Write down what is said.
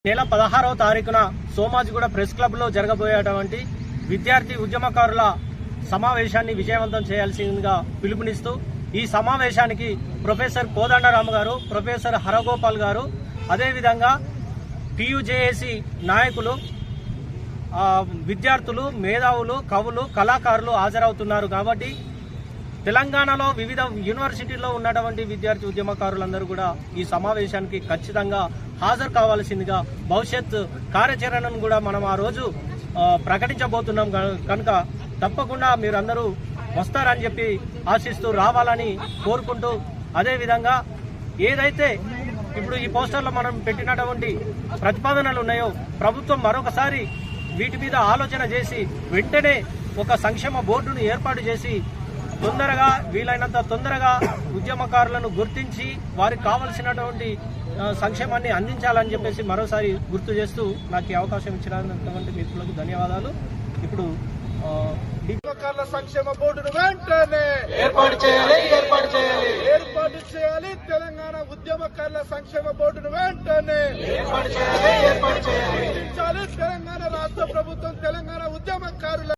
నెల 16వ తారీఖున Somajiguda press club లో జరగబోయేటువంటి విద్యార్థి ఉద్యమకారుల సమావేశాన్ని విజయవంతం చేయాల్సిందిగా పిలుపునిస్తూ ఈ సమావేశానికి ప్రొఫెసర్ కోదండరామ్ గారు, ప్రొఫెసర్ హరగోపాల్ గారు, అదేవిధంగా PUJAC నాయకులు, విద్యార్థులు, మేధావులు, కవులు, కళాకారులు హాజరవుతున్నారు. కాబట్టి తెలంగాణలో వివిధ యూనివర్సిటీల్లో ఉన్నటువంటి విద్యార్థి ఉద్యమకారులందరూ కూడా ఈ సమావేశానికి ఖచ్చితంగా హాజరు కావాల్సిందిగా, భవిష్యత్ కార్యాచరణను కూడా మనం ఆ రోజు ప్రకటించబోతున్నాం కనుక తప్పకుండా మీరందరూ వస్తారని చెప్పి ఆశిస్తూ రావాలని కోరుకుంటూ, అదేవిధంగా ఏదైతే ఇప్పుడు ఈ పోస్టర్లో మనం పెట్టినటువంటి ప్రతిపాదనలు ఉన్నాయో ప్రభుత్వం మరొకసారి వీటి మీద ఆలోచన చేసి వెంటనే ఒక సంక్షేమ బోర్డును ఏర్పాటు చేసి తొందరగా, వీలైనంత తొందరగా ఉద్యమకారులను గుర్తించి వారికి కావలసినటువంటి సంక్షేమాన్ని అందించాలని చెప్పేసి మరోసారి గుర్తు చేస్తూ నాకు ఈ అవకాశం ఇచ్చినటువంటి మిత్రులకు ధన్యవాదాలు. ఇప్పుడు ఉద్యమకారుల సంక్షేమ బోర్డును వెంటనే ఏర్పాటు చేయాలి. తెలంగాణ ఉద్యమకారుల సంక్షేమ బోర్డును వెంటనే ఏర్పాటు చేయాలి. తెలంగాణ రాష్ట్ర ప్రభుత్వం తెలంగాణ ఉద్యమకారుల